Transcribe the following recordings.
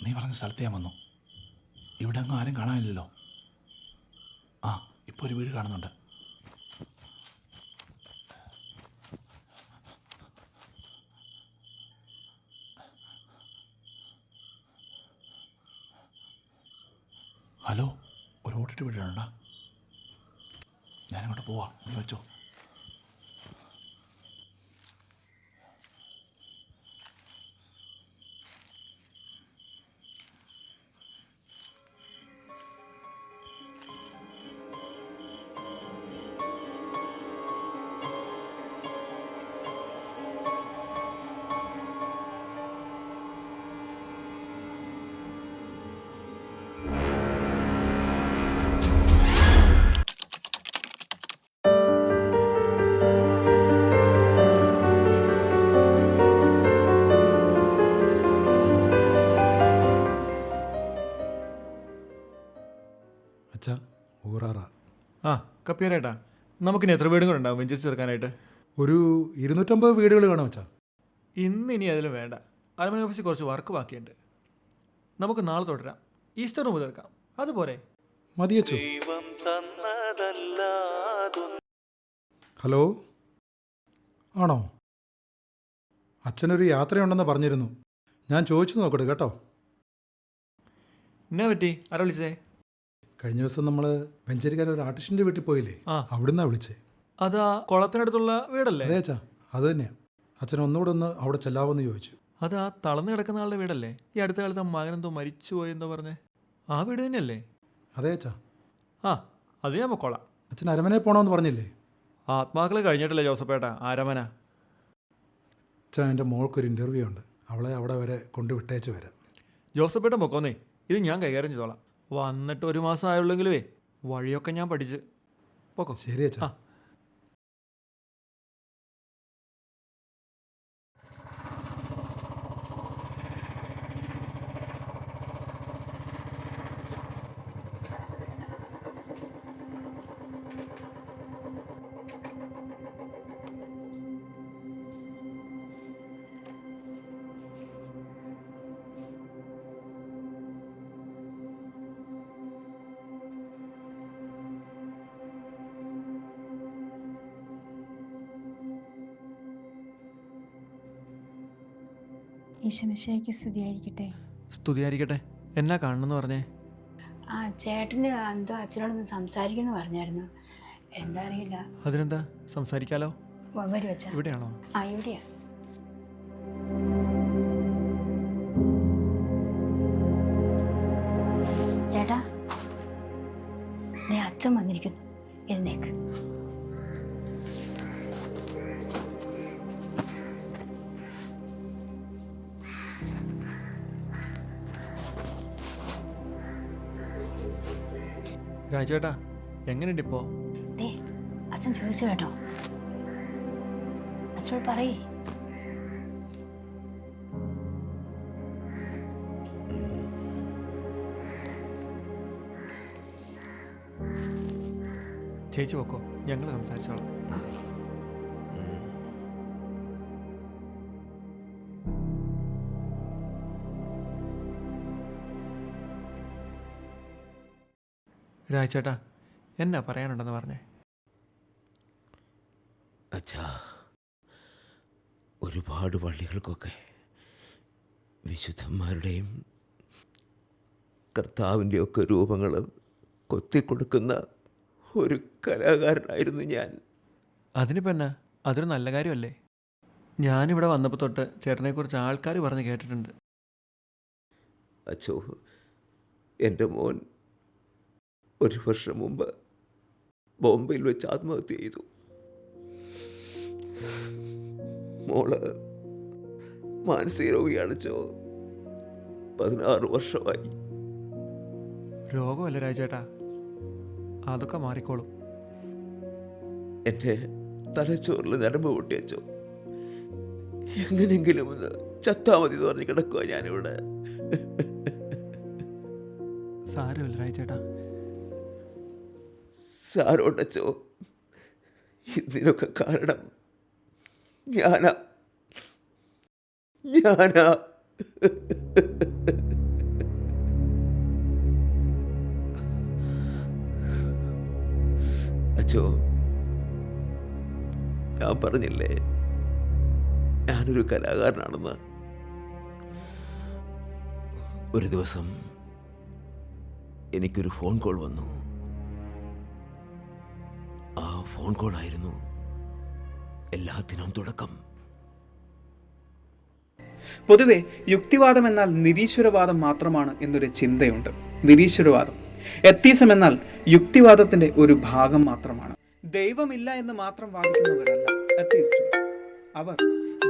നീ പറഞ്ഞ സ്ഥലത്ത് ഞാൻ വന്നു. ഇവിടെ അങ്ങ് ആരും കാണാനില്ലല്ലോ. ആ, ഇപ്പോൾ ഒരു വീട് കാണുന്നുണ്ട്. ഹലോ, ഒരു ഓടിട്ട് വീടാണ്ടാ. ഞാനങ്ങോട്ട് പോവാം, നീ വെച്ചോ. അച്ഛാ, ഊറാറ. ആ കപ്പിയാരേട്ടാ, നമുക്കിനി എത്ര വീടും കൂടെ ഉണ്ടാവും വെഞ്ചരിച്ച് ചേർക്കാനായിട്ട്? ഒരു 250 വീടുകൾ കാണും അച്ഛാ. ഇനി അതിലും വേണ്ട. അരമന ഓഫീസിൽ കുറച്ച് വർക്ക് ബാക്കിയുണ്ട്. നമുക്ക് നാളെ തുടരാം. ഈസ്റ്റർ മുമ്പ് തീർക്കാം. അതുപോലെ മതിയച്ചോ. ഹലോ, ആണോ? അച്ഛനൊരു യാത്രയുണ്ടെന്ന് പറഞ്ഞിരുന്നു. ഞാൻ ചോദിച്ചു നോക്കട്ടെ കേട്ടോ. എന്നാ പറ്റി? ആരാ വിളിച്ചേ? കഴിഞ്ഞ ദിവസം നമ്മൾ വെഞ്ചരിക്കാൻ ഒരു ആർട്ടിസ്റ്റിൻ്റെ വീട്ടിൽ പോയില്ലേ, ആ. അവിടുന്നാണ് വിളിച്ചേ. അതാ കുളത്തിനടുത്തുള്ള വീടല്ലേ? അതെ അച്ഛാ, അത് തന്നെയാണ്. അച്ഛൻ ഒന്നുകൂടെ ഒന്ന് അവിടെ ചെല്ലാവെന്ന് ചോദിച്ചു. അതാ തളർന്നു കിടക്കുന്ന ആളുടെ വീടല്ലേ? ഈ അടുത്ത കാലത്ത് മകനെന്തോ മരിച്ചു പോയെന്തോ പറഞ്ഞേ, ആ വീട് തന്നെയല്ലേ? അതെ അച്ഛാ. ആ, അത് ഞാൻ പൊക്കോളാം. അച്ഛൻ അരമനയിൽ പോകണമെന്ന് പറഞ്ഞില്ലേ? ആത്മാക്കൾ കഴിഞ്ഞിട്ടില്ലേ ജോസഫേട്ട? ആരമന. അച്ഛാ, എൻ്റെ മോൾക്കൊരു ഇൻ്റർവ്യൂ ഉണ്ട്. അവളെ അവിടെ വരെ കൊണ്ട് വിട്ടേച്ച് വരാം. ജോസഫേട്ട പൊക്കോന്നേ, ഇത് ഞാൻ കൈകാര്യം ചെയ്തോളാം. വന്നിട്ട് 1 മാസം ആയുള്ളെങ്കിലുവേ വഴിയൊക്കെ ഞാൻ പഠിച്ച്. പൊക്കോ. ശരി അച്ഛാ. ആ. ഈശോമിശിഹായ്ക്ക് സ്തുതിയായിരിക്കട്ടെ. സ്തുതിയായിരിക്കട്ടെ. എന്നാ കാണണമെന്ന് പറഞ്ഞേ? ആ ചേട്ടന് എന്തോ അച്ഛനോടൊന്ന് സംസാരിക്കണമെന്ന് പറഞ്ഞായിരുന്നു. എന്താ അറിയില്ല. അതിനെന്താ, സംസാരിക്കാലോ. വരും അച്ഛാ. ഇവിടെയാണോ? ആ, ഇവിടെയാ. ചേട്ടാ, അച്ഛൻ വന്നിരിക്കുന്നു. എഴുന്നേക്ക്. രാജേട്ടാ, എങ്ങനെയുണ്ട് ഇപ്പോൾ? അച്ഛൻ ചോദിച്ചു കേട്ടോ. അച്ഛനോട് പറയേ. ചേച്ചി പൊക്കോ, ഞങ്ങൾ സംസാരിച്ചോളാം. രാജേട്ടാ, എന്നാ പറയാനുണ്ടെന്ന് പറഞ്ഞേ? അച്ഛാ, ഒരുപാട് പള്ളികൾക്കൊക്കെ വിശുദ്ധന്മാരുടെയും കർത്താവിൻ്റെയൊക്കെ രൂപങ്ങൾ കൊത്തിക്കൊടുക്കുന്ന ഒരു കലാകാരനായിരുന്നു ഞാൻ. അതിനിപ്പോൾ എന്നാ, അതൊരു നല്ല കാര്യമല്ലേ? ഞാനിവിടെ വന്നപ്പോൾ തൊട്ട് ചേട്ടനെക്കുറിച്ച് ആൾക്കാർ പറഞ്ഞ് കേട്ടിട്ടുണ്ട്. അച്ഛോ, എൻ്റെ മോൻ 1 വർഷം മുമ്പ് ബോംബെയിൽ വെച്ച് ആത്മഹത്യ ചെയ്തു. മോള് മാനസിക രോഗിയാണ് അച്ഛോ. 16 വർഷമായി. രോഗമല്ല രാജേട്ടാ, അതൊക്കെ മാറിക്കോളും. എൻ്റെ തലച്ചോറിൽ ഞരമ്പ് പൊട്ടി അച്ഛോ. എങ്ങനെയെങ്കിലും ഒന്ന് ചത്താ മതി എന്ന് പറഞ്ഞ് കിടക്കുക ഞാനിവിടെ. സാരമില്ല രാജേട്ടാ. സാരോട്ടച്ചോ, ഇതിനൊക്കെ കാരണം ഞാനാ. അച്ചോ, ഞാൻ പറഞ്ഞില്ലേ ഞാനൊരു കലാകാരനാണെന്ന്. ഒരു ദിവസം എനിക്കൊരു ഫോൺ കോൾ വന്നു. ആ ഫോൺ കോളായിരുന്നു എല്ലാത്തിനും തുടക്കം. പൊതുവെ യുക്തിവാദം എന്നാൽ നിരീശ്വരവാദം മാത്രമാണ് എന്നൊരു ചിന്തയുണ്ട്. നിരീശ്വരവാദം, എത്തീസം എന്നാൽ യുക്തിവാദത്തിന്റെ ഒരു ഭാഗം മാത്രമാണ്. ദൈവമില്ല എന്ന് മാത്രം വാദിക്കുന്നവരല്ല എത്തീസ്റ്റുകൾ. അവർ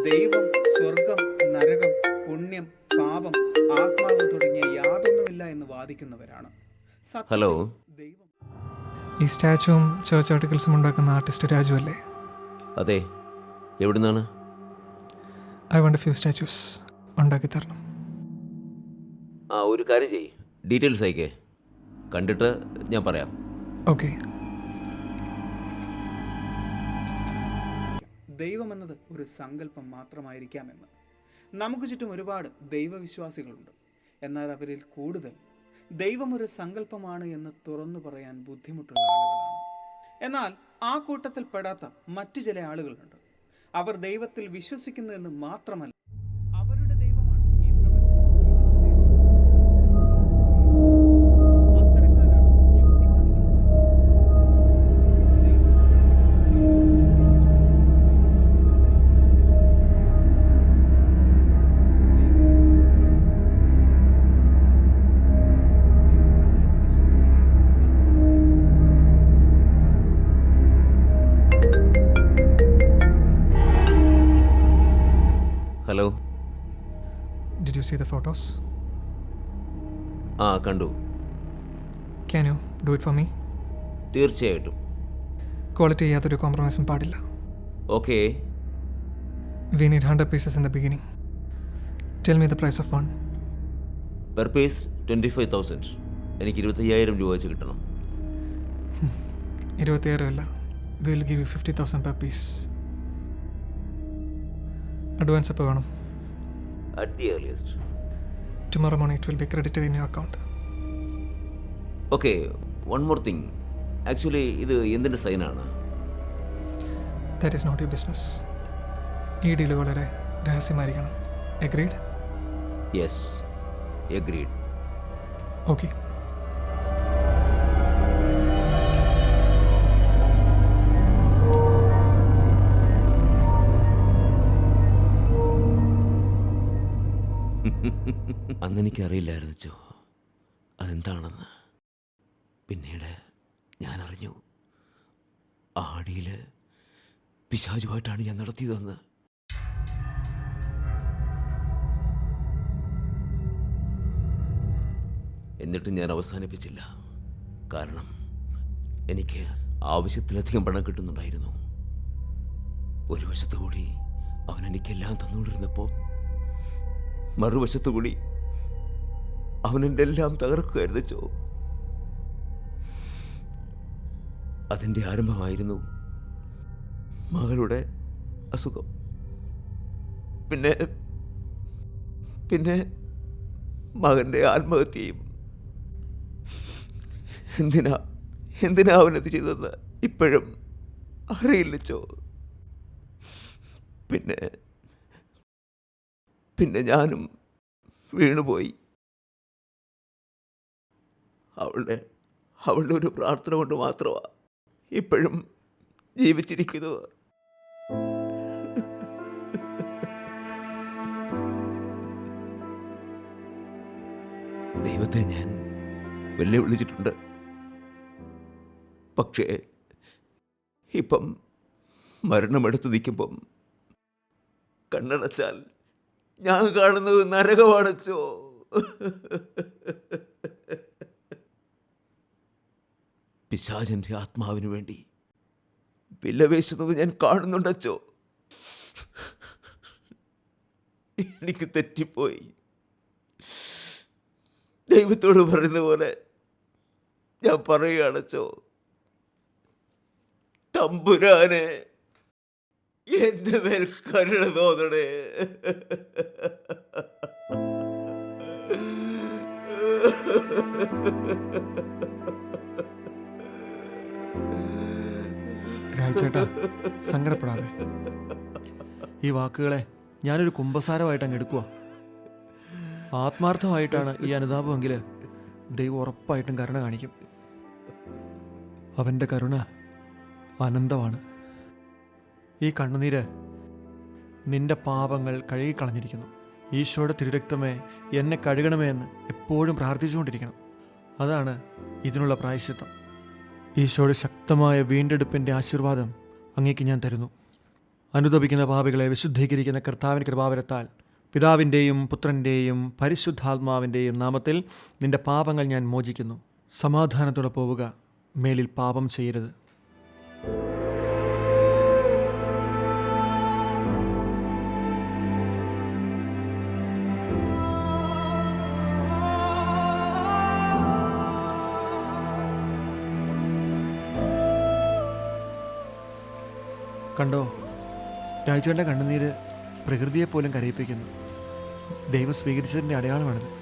ദൈവം, സ്വർഗം, നരകം, പുണ്യം, പാപം, ആത്മാവ് തുടങ്ങിയ യാതൊന്നുമില്ല എന്ന് വാദിക്കുന്നവരാണ്. ഹലോ, ദൈവം ഈ സ്റ്റാച്ചുവും ചേർച്ച് ആർട്ടിക്കിൾസും ഉണ്ടാക്കുന്ന ആർട്ടിസ്റ്റ് രാജു അല്ലേ? അതെ. എവിടുന്നാണ്? I want A few statues ഉണ്ടാക്കി തരണം. ആ, ഒരു കാര്യം ചെയ്യ്, ഡീറ്റെയിൽസ് അയക്കേ, കണ്ടിട്ട് ഞാൻ പറയാം. ഓക്കെ. ദൈവമെന്നത് ഒരു സങ്കല്പം മാത്രമായിരിക്കാമെന്ന്. നമുക്ക് ചുറ്റും ഒരുപാട് ദൈവവിശ്വാസികളുണ്ട്. എന്നാൽ അവരിൽ കൂടുതൽ ദൈവം ഒരു സങ്കല്പമാണ് എന്ന് തുറന്നു പറയാൻ ബുദ്ധിമുട്ടുള്ള ആളുകളാണ്. എന്നാൽ ആ കൂട്ടത്തിൽ പെടാത്ത മറ്റു ചില ആളുകളുണ്ട്. അവർ ദൈവത്തിൽ വിശ്വസിക്കുന്നു എന്ന് മാത്രമല്ല, അവരുടെ ദൈവമാണ് ഈ പ്രപഞ്ചത്തെ സൃഷ്ടിച്ച ദൈവം. അത്തരക്കാരാണ് യുക്തിവാദികളുമായി hello. Did you see the photos? ആ, കണ്ടു. Can you do it for me? തീർച്ചയായിട്ടും. ക്വാളിറ്റി യാതൊരു കോംപ്രമൈസും പാടില്ല. Okay. We need 100 pieces in the beginning. Tell me the price of one. Per piece 25,000. എനിക്ക് 25,000 രൂപ വെച്ച് കിട്ടണം. 20,000 അല്ല, we will give you 50,000 per piece. Advance എപ്പോൾ വേണം? At the earliest. Tomorrow morning it will be credited in your account. Okay, one more thing. Actually ഇത് എന്തിൻ്റെ സൈനാണ്? That is not your business. ഈ ഡീൽ വളരെ രഹസ്യമായിരിക്കണം. എഗ്രീഡ്? Yes, agreed. ഓക്കെ. അന്നെനിക്കറിയില്ലായിരുന്നു ചോ അതെന്താണെന്ന്. പിന്നീട് ഞാൻ അറിഞ്ഞു. ആടിയിൽ പിശാചുമായിട്ടാണ് ഞാൻ നടത്തിയതെന്ന്. എന്നിട്ടും ഞാൻ അവസാനിപ്പിച്ചില്ല. കാരണം എനിക്ക് ആവശ്യത്തിലധികം പണം കിട്ടുന്നുണ്ടായിരുന്നു. ഒരു വശത്തുകൂടി അവൻ എനിക്കെല്ലാം തന്നുകൊണ്ടിരുന്നപ്പോൾ മറുവശത്തുകൂടി അവൻ എൻ്റെ എല്ലാം തകർക്കുകയായിരുന്നു ചോ. അതിൻ്റെ ആരംഭമായിരുന്നു മകളുടെ അസുഖം. പിന്നെ പിന്നെ മകൻ്റെ ആത്മഹത്യയും. എന്തിനാ അവനത് ചെയ്തതെന്ന് ഇപ്പോഴും അറിയില്ല ചോ. പിന്നെ ഞാനും വീണുപോയി. അവളുടെ ഒരു പ്രാർത്ഥന കൊണ്ട് മാത്രമാണ് ഇപ്പോഴും ജീവിച്ചിരിക്കുന്നത്. ദൈവത്തെ ഞാൻ വെല്ലുവിളിച്ചിട്ടുണ്ട്. പക്ഷേ ഇപ്പം മരണമെടുത്ത് നിൽക്കുമ്പം കണ്ണടച്ചാൽ ഞാൻ കാണുന്നത് നരകമാണച്ചോ. പിശാചന്റെ ആത്മാവിന് വേണ്ടി വിലവേശുന്നത് ഞാൻ കാണുന്നുണ്ടച്ചോ. എനിക്ക് തെറ്റിപ്പോയി. ദൈവത്തോട് പറയുന്ന പോലെ ഞാൻ പറയുകയാണച്ചോ, തമ്പുരാനെ എന്റെ മേൽ കരുണ തോന്നണേ. രാജേട്ടാ, സങ്കടപ്പെടാതെ. ഈ വാക്കുകളെ ഞാനൊരു കുമ്പസാരമായിട്ട് അങ്ങ് എടുക്കുക. ആത്മാർത്ഥമായിട്ടാണ് ഈ അനുതാപമെങ്കിൽ ദൈവം ഉറപ്പായിട്ടും കരുണ കാണിക്കും. അവൻ്റെ കരുണ അനന്തമാണ്. ഈ കണ്ണുനീര് നിന്റെ പാപങ്ങൾ കഴുകിക്കളഞ്ഞിരിക്കുന്നു. ഈശോയുടെ തിരുരക്തമേ എന്നെ കഴുകണമേ എന്ന് എപ്പോഴും പ്രാർത്ഥിച്ചുകൊണ്ടിരിക്കണം. അതാണ് ഇതിനുള്ള പ്രായശ്ചിത്തം. ഈശോയുടെ ശക്തമായ വീണ്ടെടുപ്പിൻ്റെ ആശീർവാദം അങ്ങേക്ക് ഞാൻ തരുന്നു. അനുതപിക്കുന്ന പാപികളെ വിശുദ്ധീകരിക്കുന്ന കർത്താവിൻ്റെ കൃപാവരത്താൽ പിതാവിൻ്റെയും പുത്രൻ്റെയും പരിശുദ്ധാത്മാവിൻ്റെയും നാമത്തിൽ നിന്റെ പാപങ്ങൾ ഞാൻ മോചിക്കുന്നു. സമാധാനത്തോടെ പോവുക, മേലിൽ പാപം ചെയ്യരുത്. കണ്ടോ, രാജുവിൻ്റെ കണ്ണുനീര് പ്രകൃതിയെപ്പോലും കരയിപ്പിക്കുന്നു. ദൈവം സ്വീകരിച്ചതിൻ്റെ അടയാളമാണിത്.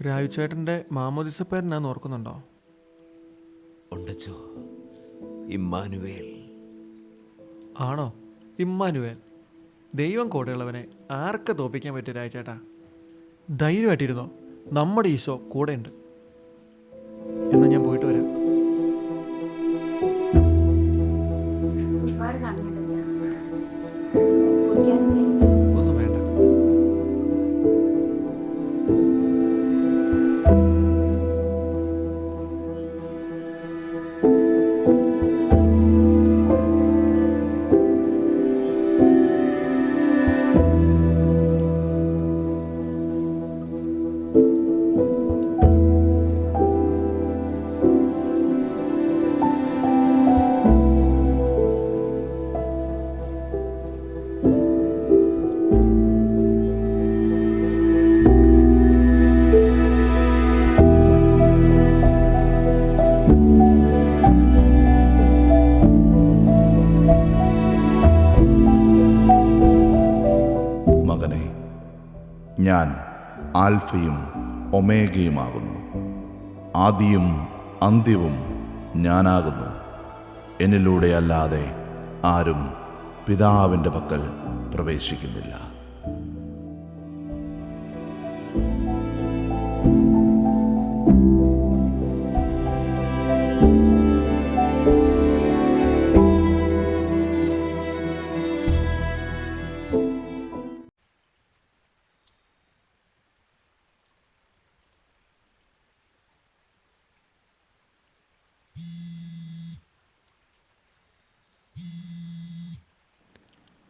രാജുചേട്ടൻ്റെ മാമോദിസപ്പേരനാന്ന് ഓർക്കുന്നുണ്ടോ? ഉണ്ടച്ചോ, ഇമ്മാനുവേൽ. ആണോ? ഇമ്മാനുവേൽ. ദൈവം കൂടെയുള്ളവനെ ആർക്ക് തോപ്പിക്കാൻ പറ്റും രാജുചേട്ടാ? ധൈര്യമായിട്ടിരുന്നോ, നമ്മുടെ ഈശോ കൂടെയുണ്ട്. എന്നാൽ ഞാൻ പോയിട്ട് വരാം. ഒരുപാട് നന്ദിയുണ്ട് അച്ഛാ. കുടിക്കാനൊക്കെ ഒന്നും വേണ്ട. മകനെ, ഞാൻ ആൽഫയും ഒമേഗയുമാകുന്നു, ആദിയും അന്ത്യവും ഞാനാകുന്നു. എന്നിലൂടെ അല്ലാതെ ആരും പിതാവിൻ്റെ പക്കൽ പ്രവേശിക്കുന്നില്ല.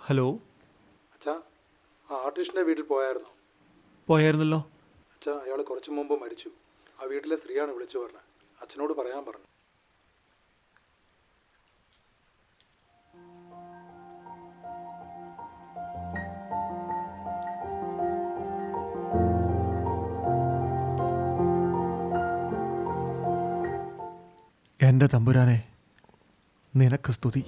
ഹലോ, അച്ഛാ, ആ ആർട്ടിസ്റ്റിൻ്റെ വീട്ടിൽ പോയായിരുന്നു. പോയായിരുന്നല്ലോ. അച്ഛാ, അയാൾ കുറച്ച് മുമ്പ് മരിച്ചു. ആ വീട്ടിലെ സ്ത്രീയാണ് വിളിച്ചു പറഞ്ഞത്. അച്ഛനോട് പറയാൻ പറഞ്ഞു. എൻ്റെ തമ്പുരാനെ, നിനക്ക് സ്തുതി.